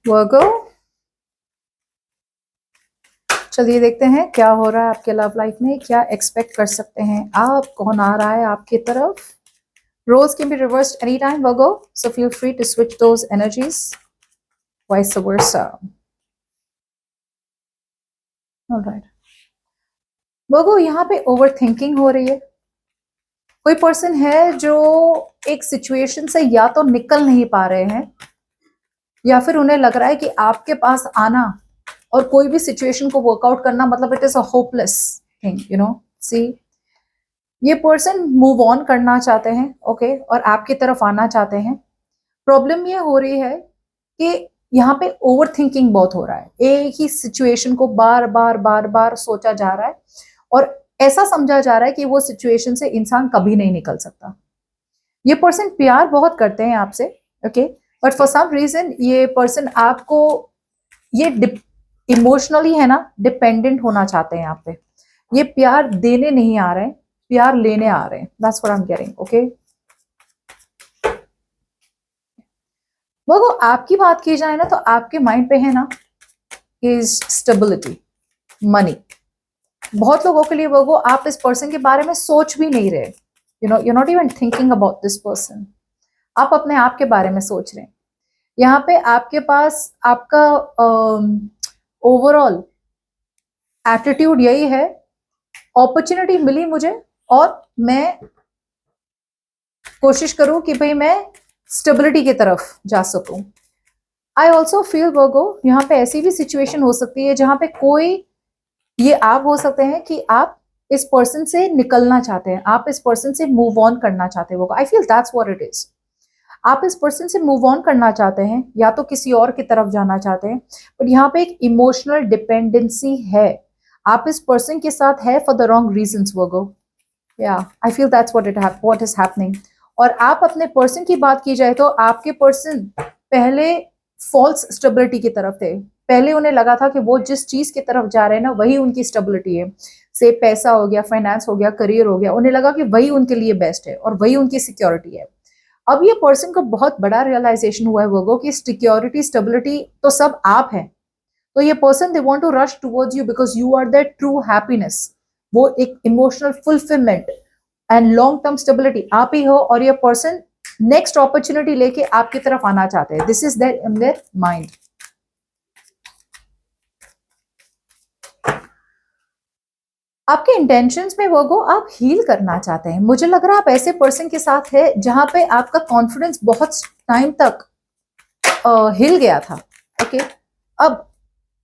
वर्गो, चलिए देखते हैं क्या हो रहा है आपके लव लाइफ में, क्या एक्सपेक्ट कर सकते हैं आप, कौन आ रहा है आपकी तरफ। Roles can be reversed any time Virgo, so feel free to switch those energies, vice versa. Alright Virgo, यहाँ पे ओवर थिंकिंग हो रही है। कोई पर्सन है जो एक सिचुएशन से या तो निकल नहीं पा रहे हैं, या फिर उन्हें लग रहा है कि आपके पास आना और कोई भी सिचुएशन को वर्कआउट करना मतलब it is a hopeless thing, you know. See, ये पर्सन मूव ऑन करना चाहते हैं, ओके, और आपकी तरफ आना चाहते हैं। प्रॉब्लम ये हो रही है कि यहाँ पे ओवर थिंकिंग बहुत हो रहा है, एक ही सिचुएशन को बार बार बार बार सोचा जा रहा है और ऐसा समझा जा रहा है कि वो सिचुएशन से इंसान कभी नहीं निकल सकता। ये पर्सन प्यार बहुत करते हैं आपसे, okay, but for some reason ये पर्सन आपको ये इमोशनली है ना डिपेंडेंट होना चाहते हैं आप पे। ये प्यार देने नहीं आ रहे हैं, प्यार लेने आ रहे हैं। That's what I am getting, okay. वो आपकी बात की जाए ना तो आपके माइंड पे है ना इज स्टेबिलिटी, मनी। बहुत लोगों के लिए वो आप इस पर्सन के बारे में सोच भी नहीं रहे, you know, you not even thinking about this person. आप अपने आप के बारे में सोच रहे हैं। यहाँ पे आपके पास आपका ओवरऑल एटीट्यूड यही है, अपॉर्चुनिटी मिली मुझे और मैं कोशिश करूं कि भाई मैं स्टेबिलिटी की तरफ जा सकूं। आई ऑल्सो फील वर्गो, यहाँ पे ऐसी भी सिचुएशन हो सकती है जहां पे कोई, ये आप हो सकते हैं कि आप इस पर्सन से निकलना चाहते हैं, आप इस पर्सन से मूव ऑन करना चाहते हैं। I feel that's what it is. आप इस पर्सन से मूव ऑन करना चाहते हैं या तो किसी और की तरफ जाना चाहते हैं, बट यहाँ पे एक इमोशनल डिपेंडेंसी है। आप इस पर्सन के साथ है फॉर द रॉन्ग रीजंस वर्गो। या I feel that's what is happening. और आप अपने पर्सन की बात की जाए तो आपके पर्सन पहले फॉल्स स्टेबिलिटी की तरफ थे। पहले उन्हें लगा था कि वो जिस चीज की तरफ जा रहे हैं ना वही उनकी स्टेबिलिटी है, से पैसा हो गया, फाइनेंस हो गया, करियर हो गया। उन्हें लगा कि वही उनके लिए बेस्ट है और वही उनकी सिक्योरिटी है। अब ये पर्सन को बहुत बड़ा रियलाइजेशन हुआ है वर्गो कि सिक्योरिटी, स्टेबिलिटी तो सब आप हैं। तो ये person they want to rush towards you because you are their true happiness. वो एक emotional fulfilment and long term stability आप ही हो, और ये पर्सन नेक्स्ट अपॉर्चुनिटी लेके आपकी तरफ आना चाहते हैं। This is there in their mind. आपके इंटेंशंस में वर्गो आप हील करना चाहते हैं। मुझे लग रहा है आप ऐसे पर्सन के साथ है जहां पे आपका कॉन्फिडेंस बहुत टाइम तक हिल गया था, ओके। अब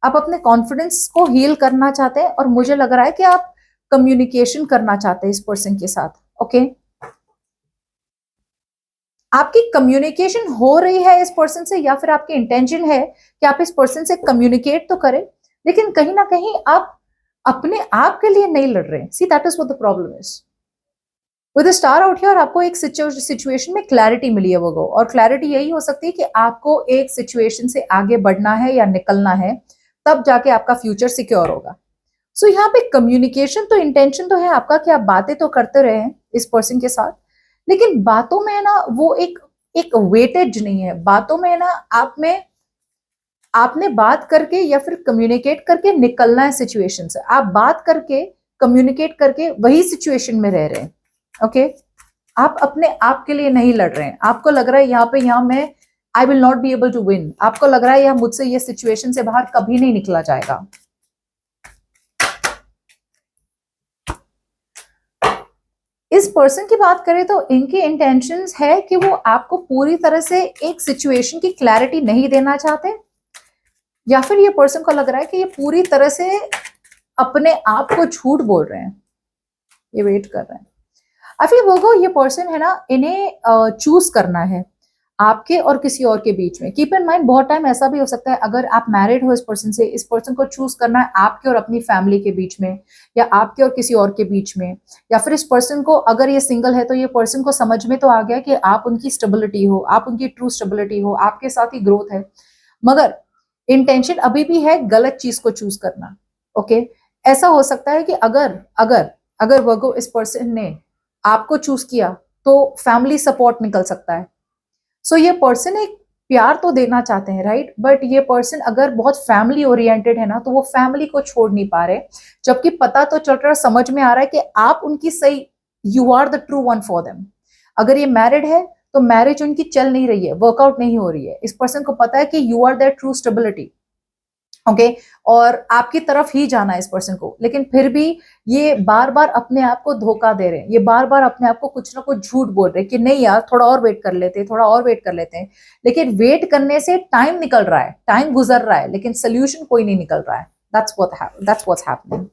आप अपने कॉन्फिडेंस को हील करना चाहते हैं और मुझे लग रहा है कि आप कम्युनिकेशन करना चाहते हैं इस पर्सन के साथ, ओके। आपकी कम्युनिकेशन हो रही है इस पर्सन से या फिर आपकी इंटेंशन है कि आप इस पर्सन से कम्युनिकेट तो करें, लेकिन कहीं ना कहीं आप अपने आप के लिए नहीं लड़ रहे हैं। See, that is what the problem is. With star out here आपको एक सिचुएशन में क्लैरिटी मिली है वो, और क्लैरिटी यही हो सकती है कि आपको एक सिचुएशन से आगे बढ़ना है या निकलना है, तब जाके आपका फ्यूचर सिक्योर होगा। सो यहाँ पे कम्युनिकेशन तो, इंटेंशन तो है आपका कि आप बातें तो करते रहे हैं इस पर्सन के साथ, लेकिन बातों में ना वो एक एक वेटेज नहीं है। बातों में ना आप में आपने बात करके या फिर कम्युनिकेट करके निकलना है सिचुएशन से। आप बात करके, कम्युनिकेट करके वही सिचुएशन में रह रहे हैं, ओके। आप अपने आप के लिए नहीं लड़ रहे हैं। आपको लग रहा है यहाँ मैं I will not be able to win. आपको लग रहा है यहाँ मुझसे ये सिचुएशन से बाहर कभी नहीं निकला जाएगा। इस पर्सन की बात करें तो इनकी इंटेंशंस है कि वो आपको पूरी तरह से एक सिचुएशन की क्लैरिटी नहीं देना चाहते, या फिर ये पर्सन को लग रहा है कि ये पूरी तरह से अपने आप को झूठ बोल रहे हैं, ये वेट कर रहे हैं। आई फील वो ये पर्सन है ना, इन्हें चूज करना है आपके और किसी और के बीच में। कीप इन माइंड बहुत टाइम ऐसा भी हो सकता है अगर आप मैरिड हो इस पर्सन से, इस पर्सन को चूज करना है आपके और अपनी फैमिली के बीच में, या आपके और किसी और के बीच में। या फिर इस पर्सन को, अगर ये सिंगल है तो ये पर्सन को समझ में तो आ गया कि आप उनकी स्टेबिलिटी हो, आप उनकी ट्रू स्टेबिलिटी हो, आपके साथ ही ग्रोथ है, मगर इंटेंशन अभी भी है गलत चीज को चूज करना, ओके। ऐसा हो सकता है कि अगर अगर अगर इस पर्सन ने आपको चूज किया तो फैमिली सपोर्ट निकल सकता है, सो ये पर्सन एक प्यार तो देना चाहते हैं, राइट, बट ये पर्सन अगर बहुत फैमिली ओरिएंटेड है ना, तो वो फैमिली को छोड़ नहीं पा रहे, जबकि पता तो चल रहा है, समझ में आ रहा है कि आप उनकी सही, you are the true one for them. अगर ये मैरिड है तो मैरिज उनकी चल नहीं रही है, वर्कआउट नहीं हो रही है, इस पर्सन को पता है कि you are their true stability, okay, और आपकी तरफ ही जाना है इस पर्सन को, लेकिन फिर भी ये बार बार अपने आप को धोखा दे रहे हैं, ये बार बार अपने आप को कुछ ना कुछ झूठ बोल रहे हैं कि नहीं यार थोड़ा और वेट कर लेते हैं, थोड़ा और वेट कर लेते हैं, लेकिन वेट करने से टाइम निकल रहा है, टाइम गुजर रहा है, लेकिन सोल्यूशन कोई नहीं निकल रहा है। that's what's happening।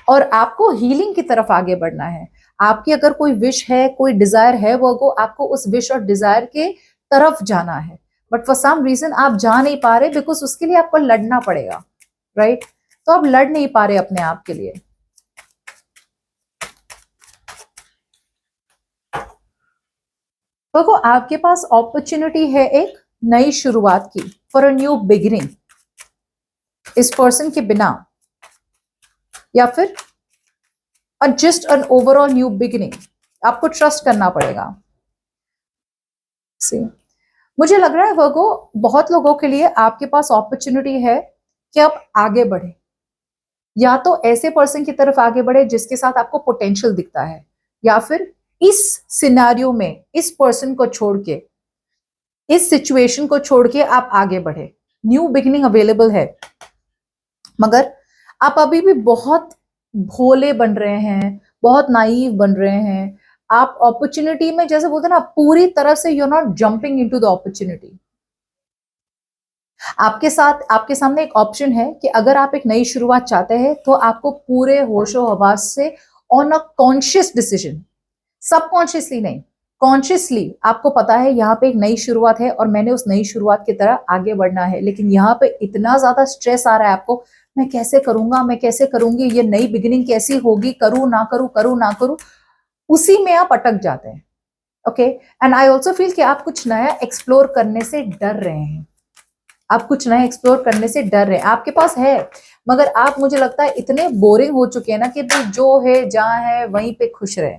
और आपको हीलिंग की तरफ आगे बढ़ना है। आपकी अगर कोई विश है, कोई डिजायर है वर्गो, आपको उस विश और डिजायर के तरफ जाना है, बट फॉर सम रीजन आप जा नहीं पा रहे, बिकॉज उसके लिए आपको लड़ना पड़ेगा, राइट, तो आप लड़ नहीं पा रहे अपने आप के लिए। देखो आपके पास अपॉर्चुनिटी है एक नई शुरुआत की, फॉर अ न्यू बिगिनिंग, इस पर्सन के बिना, या फिर just an overall new beginning. आपको ट्रस्ट करना पड़ेगा। सी, मुझे लग रहा है वर्गो, बहुत लोगों के लिए आपके पास अपॉर्चुनिटी है कि आप आगे बढ़े, या तो ऐसे पर्सन की तरफ आगे बढ़े जिसके साथ आपको पोटेंशियल दिखता है, या फिर इस सिनेरियो में इस पर्सन को छोड़ के, इस सिचुएशन को छोड़ के आप आगे बढ़े। न्यू बिगिनिंग अवेलेबल है, मगर आप अभी भी बहुत भोले बन रहे हैं, बहुत नाइव बन रहे हैं। आप अपॉर्चुनिटी में, जैसे बोलते हैं ना, पूरी तरह से you are not jumping into the opportunity. आपके साथ, आपके सामने एक ऑप्शन है कि अगर आप एक नई शुरुआत चाहते हैं तो आपको पूरे होशो हवास से on a conscious decision, subconsciously नहीं, कॉन्शियसली आपको पता है यहाँ पे एक नई शुरुआत है और मैंने उस नई शुरुआत की तरह आगे बढ़ना है, लेकिन यहाँ पे इतना ज्यादा स्ट्रेस आ रहा है आपको, मैं कैसे करूंगा, मैं कैसे करूंगी, ये नई बिगिनिंग कैसी होगी, करूं ना करूं, करूं ना करूं, उसी में आप अटक जाते हैं। Okay, and I also feel कि आप कुछ नया एक्सप्लोर करने से डर रहे हैं, आप कुछ नया एक्सप्लोर करने से डर रहे हैं। आपके पास है, मगर आप, मुझे लगता है, इतने बोरिंग हो चुके हैं ना कि भाई जो है जहां है वहीं पे खुश रहे।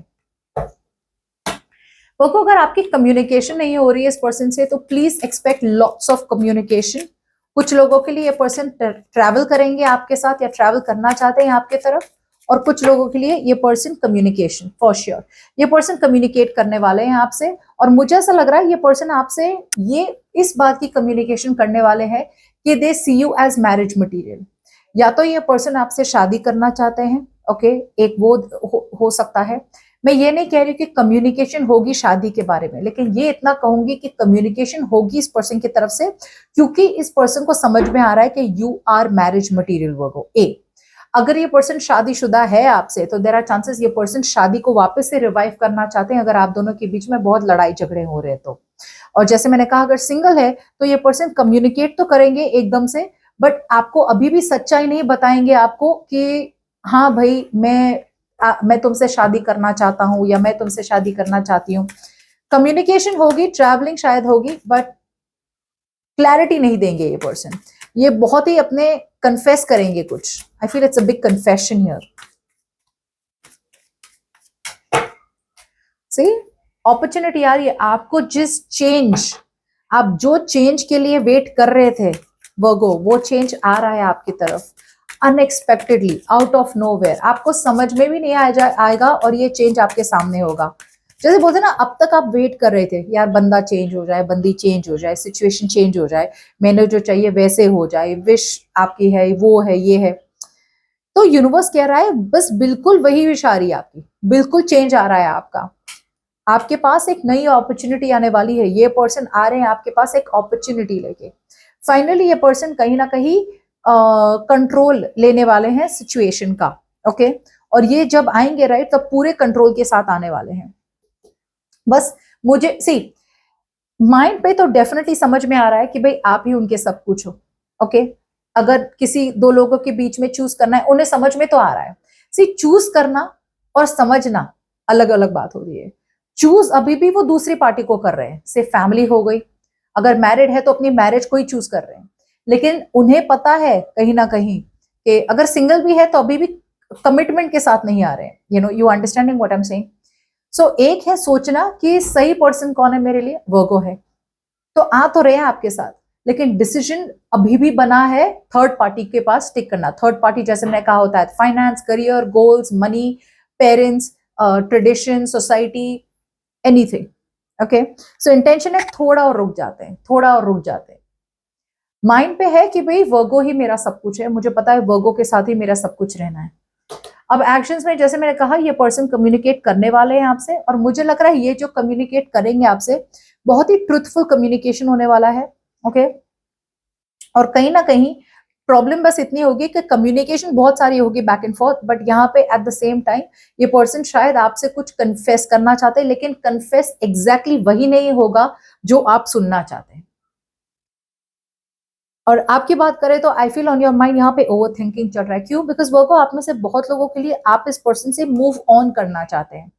वो अगर आपकी कम्युनिकेशन नहीं हो रही है इस पर्सन से, तो please expect lots of communication. कुछ लोगों के लिए ये पर्सन ट्रैवल करेंगे आपके साथ, या ट्रैवल करना चाहते हैं आपके तरफ, और कुछ लोगों के लिए ये पर्सन कम्युनिकेशन, फॉर श्योर ये पर्सन कम्युनिकेट करने वाले हैं आपसे। और मुझे ऐसा लग रहा है ये पर्सन आपसे ये इस बात की कम्युनिकेशन करने वाले हैं कि दे सी यू एज मैरिज मटीरियल। या तो ये पर्सन आपसे शादी करना चाहते हैं, ओके, एक वो हो सकता है। मैं ये नहीं कह रही कि कम्युनिकेशन होगी शादी के बारे में, लेकिन ये इतना कहूंगी कि कम्युनिकेशन होगी इस पर्सन की तरफ से, क्योंकि इस पर्सन को समझ में आ रहा है कि यू आर मैरिज मटीरियल। वर्गो ए, अगर ये पर्सन शादीशुदा है आपसे, तो देयर आर चांसेस ये पर्सन शादी को वापस से रिवाइव करना चाहते हैं, अगर आप दोनों के बीच में बहुत लड़ाई झगड़े हो रहे हैं तो। और जैसे मैंने कहा, अगर सिंगल है तो ये पर्सन कम्युनिकेट तो करेंगे एकदम से, बट आपको अभी भी सच्चाई नहीं बताएंगे आपको कि हाँ भाई मैं तुमसे शादी करना चाहता हूं, या मैं तुमसे शादी करना चाहती हूँ। कम्युनिकेशन होगी, ट्रैवलिंग शायद होगी, बट क्लैरिटी नहीं देंगे ये पर्सन। ये बहुत ही अपने कन्फेस करेंगे कुछ। I feel it's a big confession here. See, opportunity आ रही है आपको, जिस चेंज, आप जो चेंज के लिए वेट कर रहे थे वर्गो, वो चेंज आ रहा है आपकी तरफ अनएक्सपेक्टेडली, आउट ऑफ नोवेयर। आपको समझ में भी नहीं आएगा और ये चेंज आपके सामने होगा। जैसे बोलते ना, अब तक आप वेट कर रहे थे यार, बंदा चेंज हो जाए, बंदी चेंज हो जाए, सिचुएशन चेंज हो जाए, मैंने जो चाहिए वैसे हो जाए, विश आपकी है, वो है, ये है, तो यूनिवर्स कह रहा है बस बिल्कुल वही विश आ रही है आपकी, बिल्कुल चेंज आ रहा है आपका। आपके पास एक नई अपॉर्चुनिटी आने वाली है। ये पर्सन आ रहे हैं आपके पास एक अपॉर्चुनिटी लेके। फाइनली ये पर्सन कहीं ना कहीं कंट्रोल लेने वाले हैं सिचुएशन का, ओके, और ये जब आएंगे, राइट, तब पूरे कंट्रोल के साथ आने वाले हैं। बस मुझे सी, माइंड पे तो डेफिनेटली समझ में आ रहा है कि भाई आप ही उनके सब कुछ हो, ओके। अगर किसी दो लोगों के बीच में चूज करना है, उन्हें समझ में तो आ रहा है। सी, चूज करना और समझना अलग अलग बात हो रही है। चूज अभी भी वो दूसरी पार्टी को कर रहे हैं, से फैमिली हो गई, अगर मैरिड है तो अपनी मैरिज को ही चूज कर रहे हैं, लेकिन उन्हें पता है कहीं ना कहीं कि अगर सिंगल भी है तो अभी भी कमिटमेंट के साथ नहीं आ रहे हैं। You know, you understanding what I am saying. एक है सोचना कि सही पर्सन कौन है मेरे लिए, वर्गो है, तो आ तो रहे हैं आपके साथ, लेकिन डिसीजन अभी भी बना है थर्ड पार्टी के पास स्टिक करना। थर्ड पार्टी जैसे मैंने कहा होता है finance, career, goals, money, parents, tradition, society, anything. Okay, so intention है थोड़ा और रुक जाते हैं, थोड़ा और रुक जाते हैं। माइंड पे है कि भाई वर्गो ही मेरा सब कुछ है, मुझे पता है वर्गो के साथ ही मेरा सब कुछ रहना है। अब एक्शंस में जैसे मैंने कहा ये पर्सन कम्युनिकेट करने वाले हैं आपसे, और मुझे लग रहा है ये जो कम्युनिकेट करेंगे आपसे बहुत ही ट्रुथफुल कम्युनिकेशन होने वाला है। ओके, और कहीं ना कहीं प्रॉब्लम बस इतनी होगी कि कम्युनिकेशन बहुत सारी होगी बैक एंड फोर्थ, बट यहाँ पे एट द सेम टाइम ये पर्सन शायद आपसे कुछ कन्फेस करना चाहते हैं, लेकिन कन्फेस एग्जैक्टली वही नहीं होगा जो आप सुनना चाहते हैं। और आपकी बात करें तो I feel on your mind यहाँ पे ओवर थिंकिंग चल रहा है। क्यों? बिकॉज वो को आप में से बहुत लोगों के लिए आप इस पर्सन से मूव ऑन करना चाहते हैं।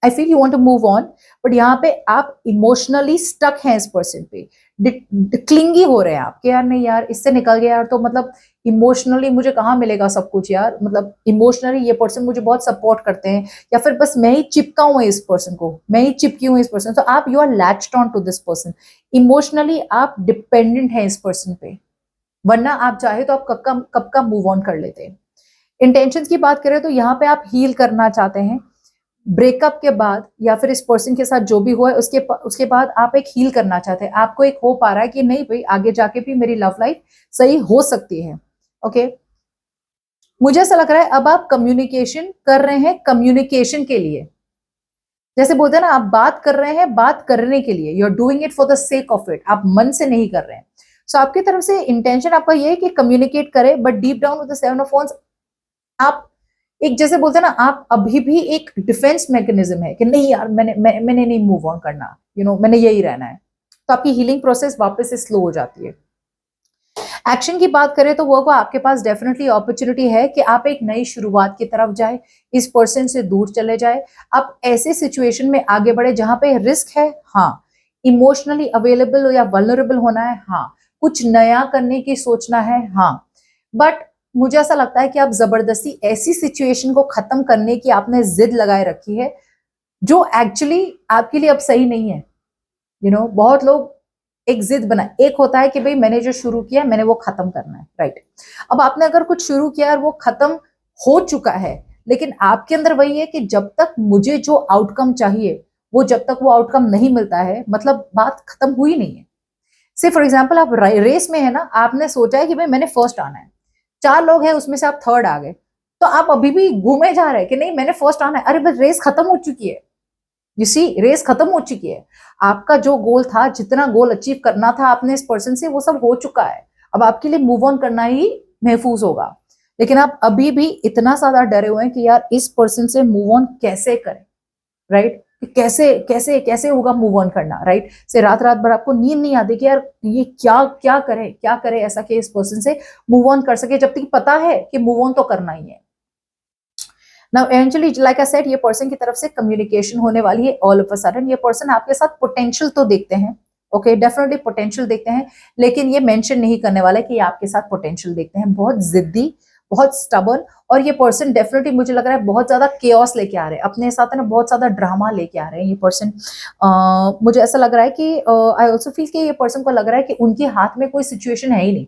I feel you want to move on, but यहाँ पे आप इमोशनली स्टक हैं इस पर्सन पे, क्लिंगी हो रहे हैं आप कि यार नहीं यार इससे निकल गया यार तो मतलब इमोशनली मुझे कहाँ मिलेगा सब कुछ यार, मतलब इमोशनली ये पर्सन मुझे बहुत सपोर्ट करते हैं, या फिर बस मैं ही चिपका हूँ इस पर्सन को, मैं ही चिपकी हूँ इस पर्सन। तो आप you are latched on to this person, emotionally आप डिपेंडेंट हैं इस पर्सन पे, वरना आप चाहे तो आप कब का मूव ऑन कर लेते हैं। इंटेंशंस की बात करें तो यहाँ पे आप हील करना चाहते हैं ब्रेकअप के बाद, या फिर इस पर्सन के साथ जो भी हुआ है उसके बाद आप एक हील करना चाहते हैं। आपको एक होप आ रहा है कि नहीं भाई आगे जाके भी मेरी लव लाइफ सही हो सकती है। ओके, मुझे ऐसा लग रहा है अब आप कम्युनिकेशन कर रहे हैं कम्युनिकेशन के लिए, जैसे बोलते हैं ना आप बात कर रहे हैं बात करने के लिए, you are doing it for the sake of it, आप मन से नहीं कर रहे हैं। सो आपकी तरफ से इंटेंशन आपका ये है कि कम्युनिकेट करें, but deep down with the seven of wands आप एक जैसे बोलते हैं ना आप अभी भी एक डिफेंस मैकेनिज्म है कि नहीं यार मैंने नहीं मूव ऑन करना, मैंने यही रहना है। तो आपकी हीलिंग प्रोसेस वापस से स्लो हो जाती है। एक्शन की बात करें तो वो को आपके पास डेफिनेटली अपॉर्चुनिटी है कि आप एक नई शुरुआत की तरफ जाए, इस पर्सन से दूर चले जाए, आप ऐसे सिचुएशन में आगे बढ़े जहां पे रिस्क है, हाँ, इमोशनली अवेलेबल या वल्नरेबल होना है, हाँ, कुछ नया करने की सोचना है, हाँ, बट मुझे ऐसा लगता है कि आप जबरदस्ती ऐसी सिचुएशन को खत्म करने की आपने जिद लगाए रखी है जो एक्चुअली आपके लिए अब सही नहीं है। बहुत लोग एक जिद बना, एक होता है कि भाई मैंने जो शुरू किया मैंने वो खत्म करना है, राइट। अब आपने अगर कुछ शुरू किया और वो खत्म हो चुका है, लेकिन आपके अंदर वही है कि जब तक मुझे जो आउटकम चाहिए वो जब तक वो आउटकम नहीं मिलता है, मतलब बात खत्म हुई नहीं है। से फॉर एग्जाम्पल आप रेस में है ना, आपने सोचा है कि भाई मैंने फर्स्ट आना है, 4 लोग हैं उसमें से आप थर्ड आ गए, तो आप अभी भी घूमे जा रहे हैं कि नहीं मैंने फर्स्ट आना है। अरे बस रेस खत्म हो चुकी है, यू सी रेस खत्म हो चुकी है। आपका जो गोल था, जितना गोल अचीव करना था आपने इस पर्सन से, वो सब हो चुका है। अब आपके लिए मूव ऑन करना ही महफूज होगा, लेकिन आप अभी भी इतना ज्यादा डरे हुए हैं कि यार इस पर्सन से मूव ऑन कैसे करें, राइट। कैसे कैसे कैसे होगा मूव ऑन करना, राइट। से रात रात भर आपको नींद नहीं आती कि यार ये क्या क्या करे ऐसा कि इस पर्सन से मूव ऑन कर सके, जब तक पता है कि मूव ऑन तो करना ही है। Now eventually like I said ये पर्सन की तरफ से कम्युनिकेशन होने वाली है। ऑल ऑफ अ सडन ये पर्सन आपके साथ पोटेंशियल तो देखते हैं, ओके, डेफिनेटली पोटेंशियल देखते हैं, लेकिन ये मेंशन नहीं करने वाला कि ये आपके साथ पोटेंशियल देखते हैं। बहुत जिद्दी, बहुत स्टबर्न, और ये पर्सन डेफिनेटली मुझे लग रहा है बहुत ज्यादा केओस लेके आ रहे हैं अपने साथ, है ना, बहुत ज्यादा ड्रामा लेके आ रहे हैं ये पर्सन। मुझे ऐसा लग रहा है कि आई ऑल्सो फील कि ये पर्सन को लग रहा है कि उनके हाथ में कोई सिचुएशन है ही नहीं।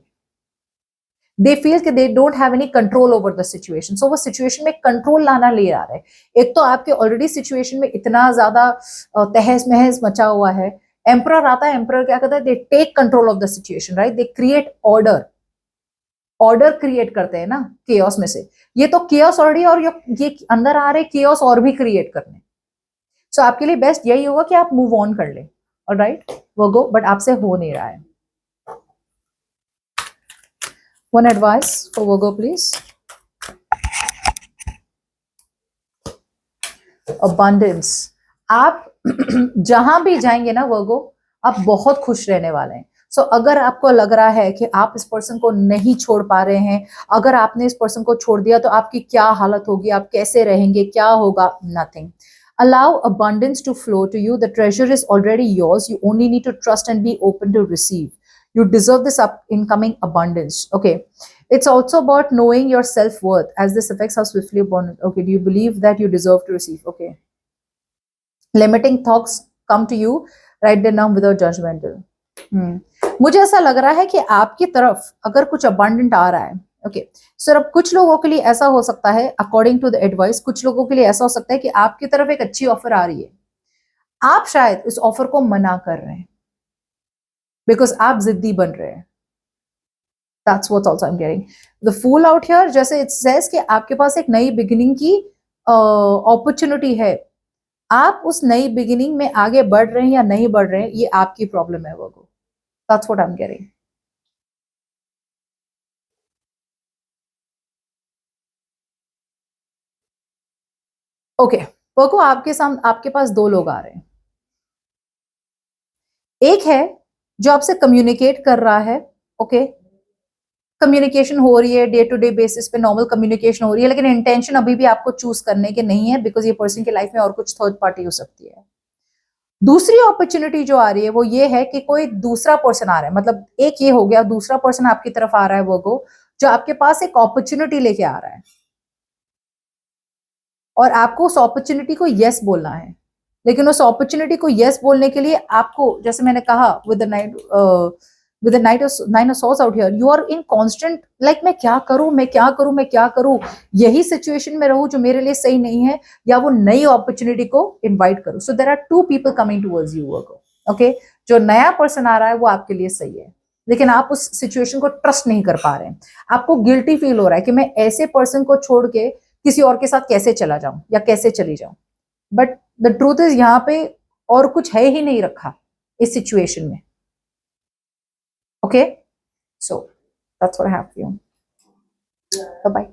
दे फील कि they don't have any control over the situation, so वो सिचुएशन में कंट्रोल लाना ले आ रहे हैं। एक तो आपके ऑलरेडी सिचुएशन में इतना ज्यादा तहस महस मचा हुआ है। एम्परर आता है, एम्परर क्या करता है, they take control of the situation, right, they create order, order create करते हैं ना केओस में से। ये तो केओस ऑलरेडी, और ये अंदर आ रहे केओस और भी क्रिएट करने। सो आपके लिए बेस्ट यही होगा कि आप मूव ऑन कर ले, ऑलराइट वो गो, बट आपसे हो नहीं रहा है। One advice for Virgo, please. Abundance. आप जहां भी जाएंगे ना वर्गो, आप बहुत खुश रहने वाले हैं। सो अगर आपको लग रहा है कि आप इस पर्सन को नहीं छोड़ पा रहे हैं, अगर आपने इस पर्सन को छोड़ दिया तो आपकी क्या हालत होगी, आप कैसे रहेंगे, क्या होगा, nothing. Allow abundance to flow to you. The treasure is already yours. You only need to trust and be open to receive. You deserve this incoming abundance. Okay. It's also about knowing your self-worth as this affects how swiftly upon. Okay. Do you believe that you deserve to receive? Okay. Limiting thoughts come to you, write them down without judgmental. मुझे ऐसा लग रहा है कि आपकी तरफ अगर कुछ अबंडेंट आ रहा है, ओके सर, अब कुछ लोगों के लिए ऐसा हो सकता है, अकॉर्डिंग टू द एडवाइस, कुछ लोगों के लिए ऐसा हो सकता है कि आपकी तरफ एक अच्छी ऑफर आ रही है, आप शायद इस ऑफर को मना कर रहे हैं बिकॉज आप जिद्दी बन रहे हैं। That's what also I'm getting. The fool out here, जैसे it says कि आपके पास एक नई बिगिनिंग की अपॉर्चुनिटी है, आप उस नई बिगिनिंग में आगे बढ़ रहे हैं या नहीं बढ़ रहे हैं, ये आपकी प्रॉब्लम है Virgo. That's what I'm getting. Okay Virgo, आपके सामने आपके पास दो लोग आ रहे हैं। एक है जो आपसे कम्युनिकेट कर रहा है, ओके कम्युनिकेशन हो रही है, डे टू डे बेसिस पे नॉर्मल कम्युनिकेशन हो रही है, लेकिन इंटेंशन अभी भी आपको चूज करने के नहीं है बिकॉज ये पर्सन की लाइफ में और कुछ थर्ड पार्टी हो सकती है। दूसरी अपॉर्चुनिटी जो आ रही है वो ये है कि कोई दूसरा पर्सन आ रहा है, मतलब एक ये हो गया, दूसरा पर्सन आपकी तरफ आ रहा है वो जो आपके पास एक अपॉर्चुनिटी लेके आ रहा है और आपको उस अपॉर्चुनिटी को यस बोलना है। लेकिन उस अपॉर्चुनिटी को यस बोलने के लिए आपको, जैसे मैंने कहा, with the nine of swords out here, you are in constant like मैं क्या करूं, मैं क्या करूं, मैं क्या करूं, यही सिचुएशन में रहूं जो मेरे लिए सही नहीं है, या वो नई अपॉर्चुनिटी को इनवाइट करूं। So there are two people coming towards you Virgo. Okay, जो नया पर्सन आ रहा है वो आपके लिए सही है, लेकिन आप उस सिचुएशन को ट्रस्ट नहीं कर पा रहे हैं। आपको गिल्टी फील हो रहा है कि मैं ऐसे पर्सन को छोड़ के किसी और के साथ कैसे चला जाऊं या कैसे चली जाऊं, बट द ट्रूथ इज यहाँ पे और कुछ है ही नहीं रखा इस सिचुएशन में। Okay, so that's what I have for you. Bye bye.